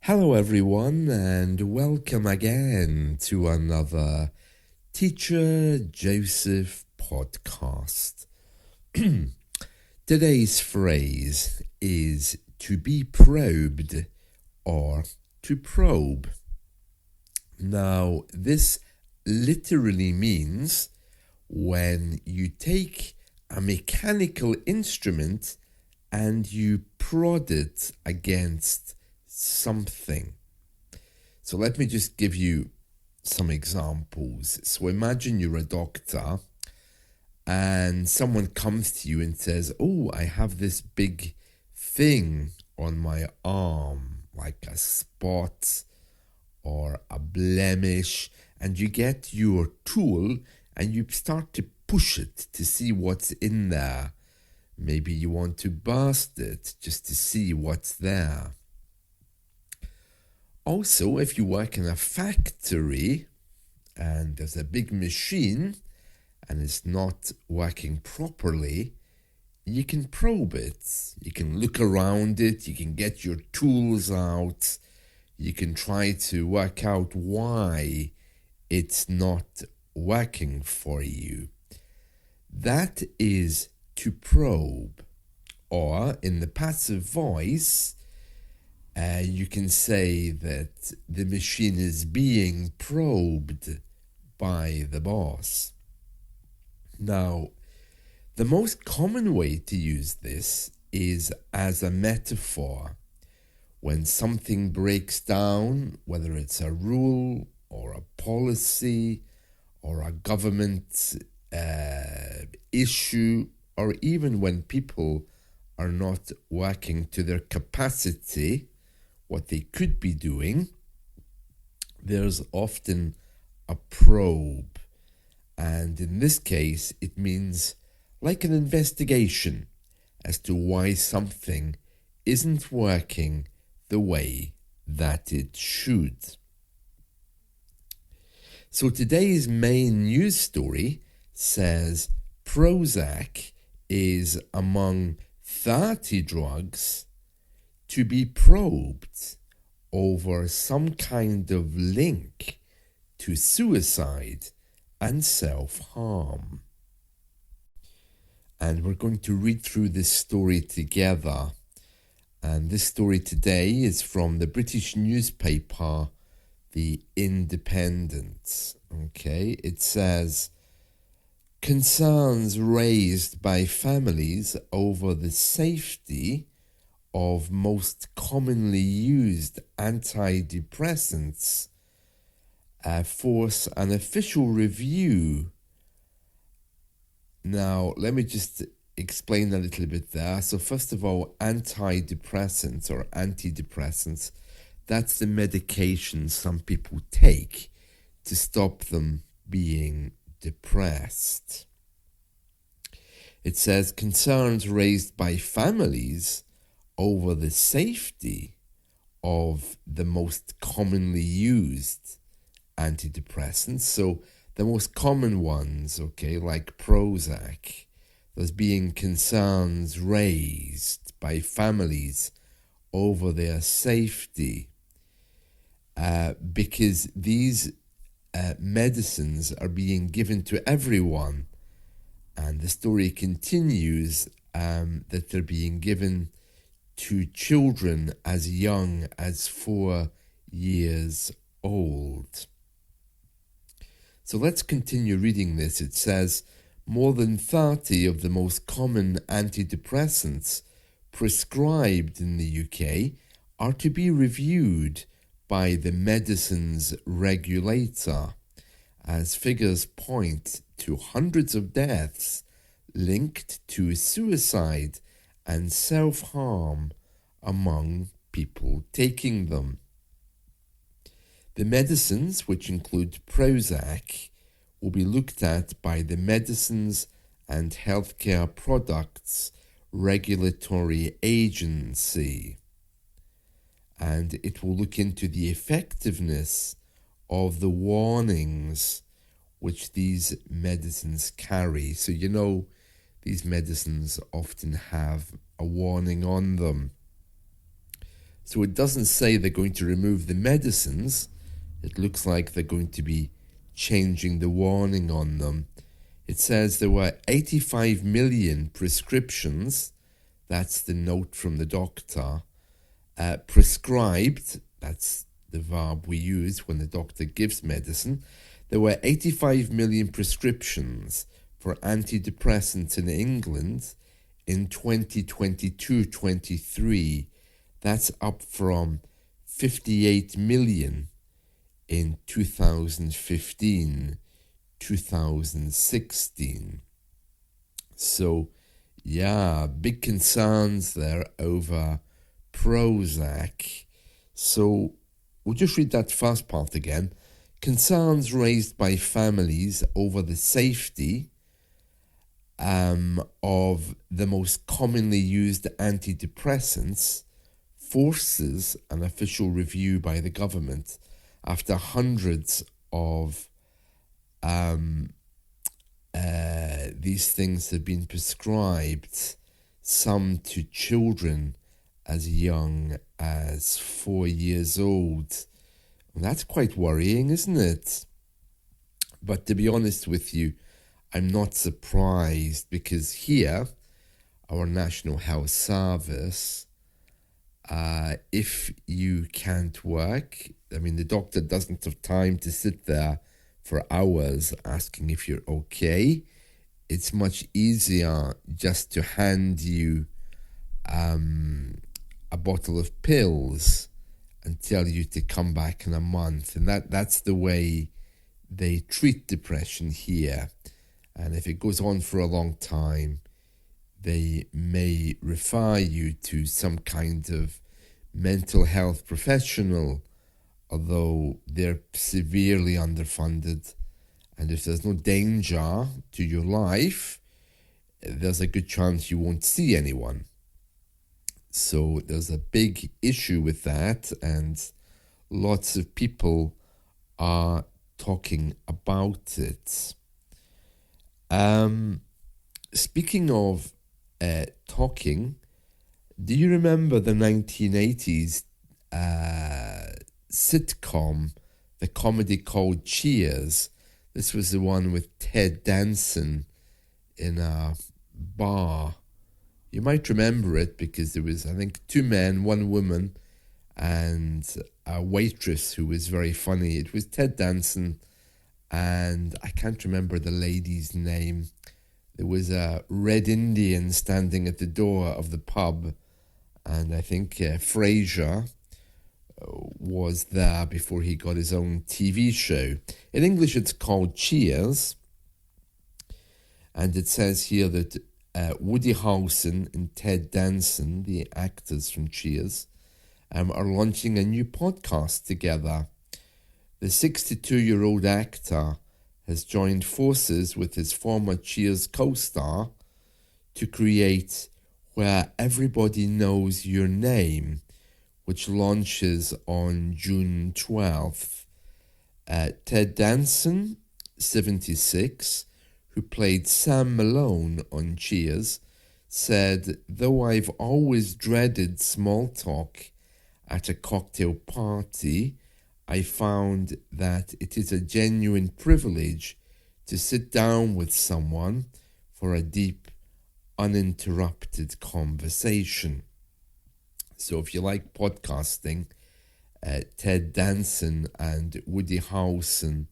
Hello, everyone, and welcome again to another Teacher Joseph podcast. Today's phrase is to be probed or to probe. Now, this literally means when you take a mechanical instrument and you prod it against something. So let me just give you some examples. So imagine you're a doctor and someone comes to you and says, "Oh, I have this big thing on my arm, like a spot or a blemish," and you get your tool and you start to push it to see what's in there. Maybe you want to burst it just to see what's there. Also, if you work in a factory and there's a big machine and it's not working properly, you can probe it. You can look around it. You can get your tools out. You can try to work out why it's not working for you. That is to probe. Or in the passive voice, you can say that the machine is being probed by the boss. Now, the most common way to use this is as a metaphor. When something breaks down, whether it's a rule or a policy or a government issue, or even when people are not working to their capacity, what they could be doing, there's often a probe. And in this case, it means like an investigation as to why something isn't working the way that it should. So today's main news story says Prozac is among 30 drugs to be probed over some kind of link to suicide and self-harm. And we're going to read through this story together. And this story today is from the British newspaper, The Independent. Okay, it says, concerns raised by families over the safety of most commonly used antidepressants force an official review. Now, let me just explain a little bit there. So first of all, antidepressants or antidepressants, that's the medication some people take to stop them being depressed. It says concerns raised by families over the safety of the most commonly used antidepressants. So the most common ones, okay, like Prozac, there's being concerns raised by families over their safety because these medicines are being given to everyone. And the story continues that they're being given to children as young as 4 years old. So let's continue reading this. It says, more than 30 of the most common antidepressants prescribed in the UK are to be reviewed by the medicines regulator, as figures point to hundreds of deaths linked to suicide and self-harm among people taking them. The medicines, which include Prozac, will be looked at by the Medicines and Healthcare Products Regulatory Agency, and it will look into the effectiveness of the warnings which these medicines carry. So, you know, these medicines often have a warning on them. So it doesn't say they're going to remove the medicines. It looks like they're going to be changing the warning on them. It says there were 85 million prescriptions, that's the note from the doctor, prescribed, that's the verb we use when the doctor gives medicine. There were 85 million prescriptions for antidepressants in England in 2022-23. That's up from 58 million in 2015-2016. So, yeah, big concerns there over Prozac. So, we'll just read that first part again. Concerns raised by families over the safety of the most commonly used antidepressants forces an official review by the government after hundreds of these things have been prescribed, some to children as young as 4 years old. And that's quite worrying, isn't it? But to be honest with you, I'm not surprised, because here, our National Health Service, if you can't work, I mean, the doctor doesn't have time to sit there for hours asking if you're okay. It's much easier just to hand you a bottle of pills and tell you to come back in a month. And that's the way they treat depression here. And if it goes on for a long time, they may refer you to some kind of mental health professional, although they're severely underfunded. And if there's no danger to your life, there's a good chance you won't see anyone. So there's a big issue with that, and lots of people are talking about it. Speaking of talking, do you remember the 1980s sitcom, the comedy called Cheers? This was the one with Ted Danson in a bar. You might remember it because there was, I think, 2 men, 1 woman, and a waitress who was very funny. It was Ted Danson, and I can't remember the lady's name. There was a Red Indian standing at the door of the pub, and I think Frasier was there before he got his own TV show. In English, it's called Cheers, and it says here that Woody Harrelson and Ted Danson, the actors from Cheers, are launching a new podcast together. The 62-year-old actor has joined forces with his former Cheers co-star to create Where Everybody Knows Your Name, which launches on June 12th. Ted Danson, 76, who played Sam Malone on Cheers, said, "Though I've always dreaded small talk at a cocktail party, I found that it is a genuine privilege to sit down with someone for a deep, uninterrupted conversation." So if you like podcasting, Ted Danson and Woody Harrelson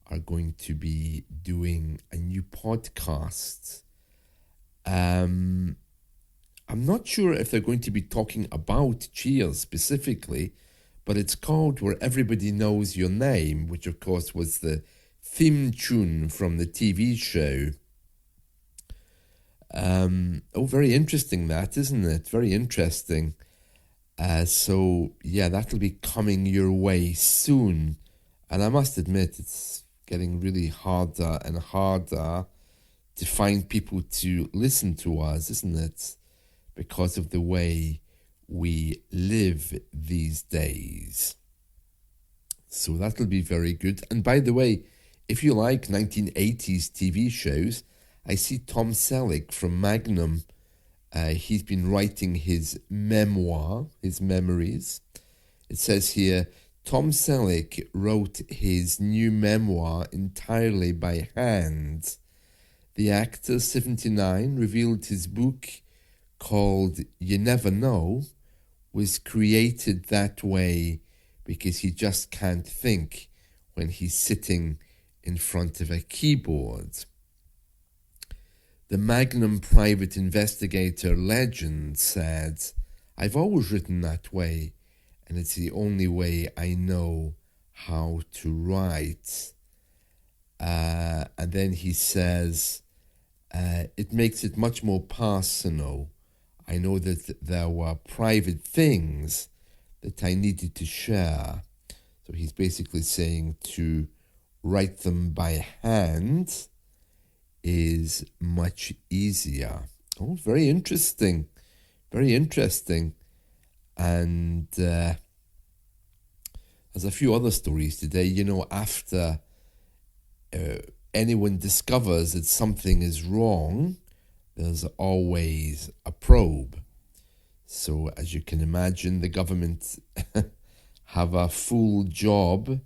are going to be doing a new podcast. I'm not sure if they're going to be talking about Cheers specifically, but it's called Where Everybody Knows Your Name, which of course was the theme tune from the TV show. Very interesting that, isn't it? Very interesting. So yeah, that'll be coming your way soon. And I must admit, it's getting really harder and harder to find people to listen to us, isn't it? Because of the way we live these days. So that'll be very good. And by the way, if you like 1980s TV shows, I see Tom Sellick from Magnum He's been writing his memoir, his memories. It says here, Tom Sellick wrote his new memoir entirely by hand. The actor, 79, revealed his book called You Never Know was created that way because he just can't think when he's sitting in front of a keyboard. The Magnum private investigator legend said, I've always written that way, and it's the only way I know how to write. And then he says, it makes it much more personal. I know that there were private things that I needed to share. So he's basically saying to write them by hand is much easier. Oh, very interesting. Very interesting. And there's a few other stories today. You know, after anyone discovers that something is wrong, there's always a probe. So as you can imagine, the government have a full job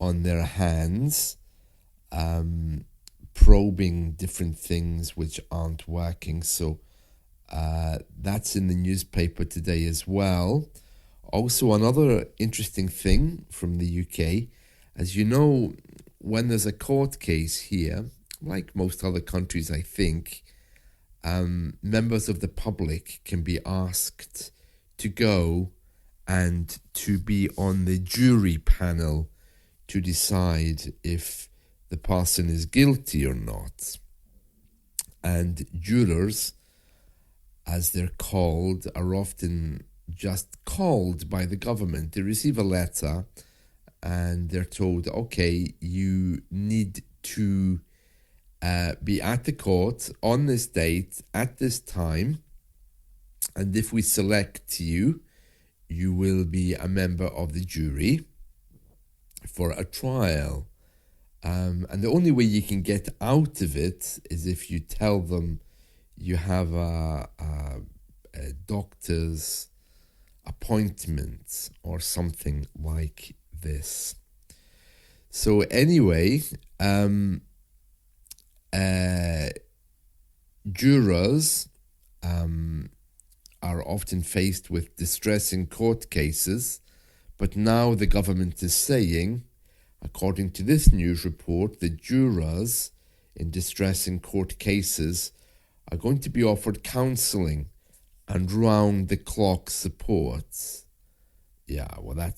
on their hands, probing different things which aren't working. So that's in the newspaper today as well. Also, another interesting thing from the UK, as you know, when there's a court case here, like most other countries, I think, members of the public can be asked to go and to be on the jury panel to decide if the person is guilty or not. And jurors, as they're called, are often just called by the government. They receive a letter and they're told, okay, you need to be at the court on this date at this time, and if we select you, you will be a member of the jury for a trial. And the only way you can get out of it is if you tell them you have a doctor's appointment or something like this. So anyway, jurors are often faced with distressing court cases, but now the government is saying, according to this news report, the jurors in distressing court cases are going to be offered counselling and round-the-clock support. Yeah, well, that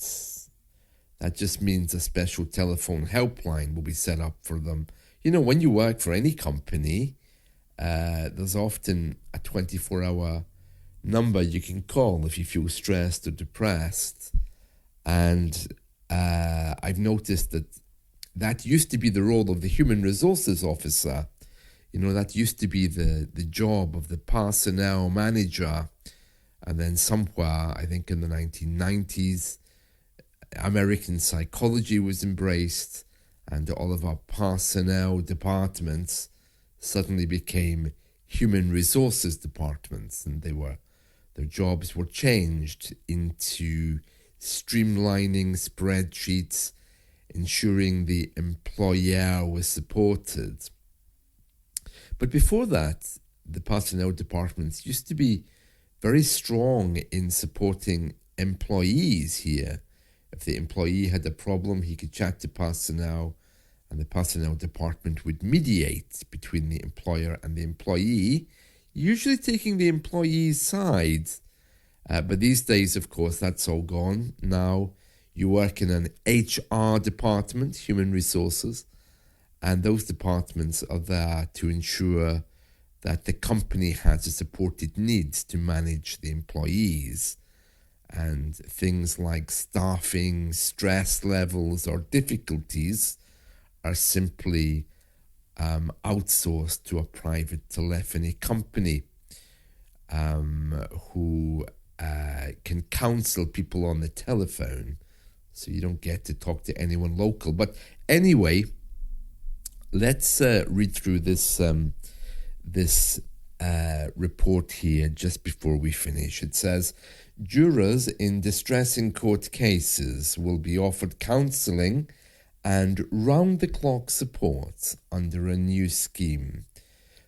just means a special telephone helpline will be set up for them. You know, when you work for any company, there's often a 24-hour number you can call if you feel stressed or depressed. And I've noticed that used to be the role of the human resources officer. You know, that used to be the job of the personnel manager. And then somewhere, I think in the 1990s, American psychology was embraced, and all of our personnel departments suddenly became human resources departments, and their jobs were changed into streamlining spreadsheets, ensuring the employer was supported. But before that, the personnel departments used to be very strong in supporting employees here. If the employee had a problem, he could chat to personnel, and the personnel department would mediate between the employer and the employee, usually taking the employee's side. But these days, of course, that's all gone. Now you work in an HR department, human resources, and those departments are there to ensure that the company has the support it needs to manage the employees. And things like staffing, stress levels, or difficulties are simply outsourced to a private telephony company who can counsel people on the telephone. So you don't get to talk to anyone local. But anyway, let's read through this report here just before we finish. It says, jurors in distressing court cases will be offered counselling and round-the-clock support under a new scheme.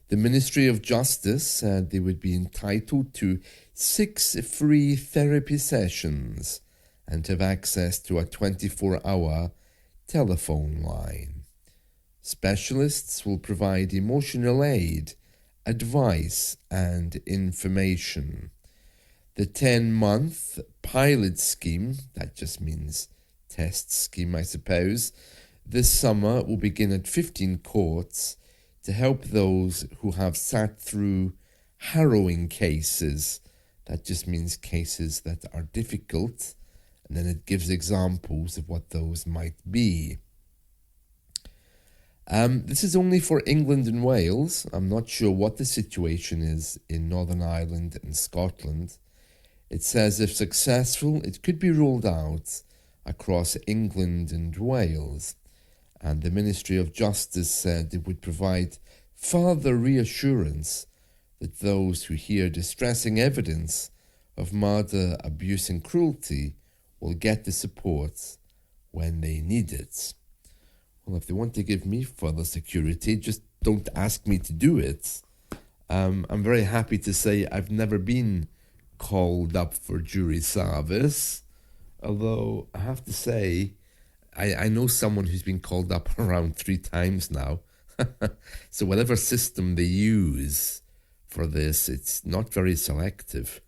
The Ministry of Justice said they would be entitled to 6 free therapy sessions and have access to a 24-hour telephone line. Specialists will provide emotional aid, advice, and information. The 10-month pilot scheme, that just means test scheme, I suppose, this summer will begin at 15 courts to help those who have sat through harrowing cases. That just means cases that are difficult, and then it gives examples of what those might be. This is only for England and Wales. I'm not sure what the situation is in Northern Ireland and Scotland. It says if successful, it could be rolled out across England and Wales. And the Ministry of Justice said it would provide further reassurance that those who hear distressing evidence of murder, abuse and cruelty will get the support when they need it. Well, if they want to give me further security, just don't ask me to do it. I'm very happy to say I've never been called up for jury service, although I have to say I know someone who's been called up around 3 times now. So whatever system they use for this, it's not very selective.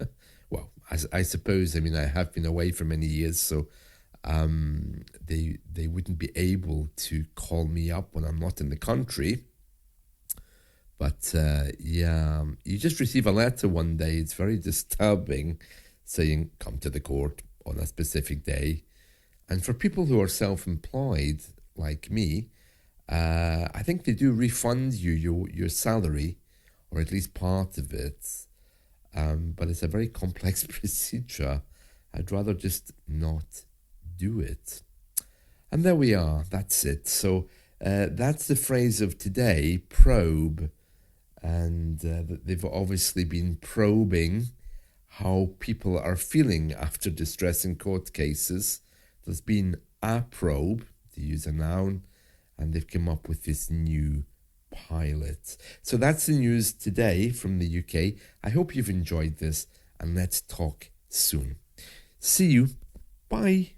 Well, I suppose, I mean, I have been away for many years, so they wouldn't be able to call me up when I'm not in the country. But yeah, you just receive a letter one day. It's very disturbing, saying, come to the court on a specific day. And for people who are self-employed, like me, I think they do refund you your salary, or at least part of it. But it's a very complex procedure. I'd rather just not do it. And there we are. That's it. So that's the phrase of today, probe. And they've obviously been probing how people are feeling after distressing court cases. There's been a probe, to use a noun, and they've come up with this new pilot. So that's the news today from the UK. I hope you've enjoyed this, and let's talk soon. See you. Bye.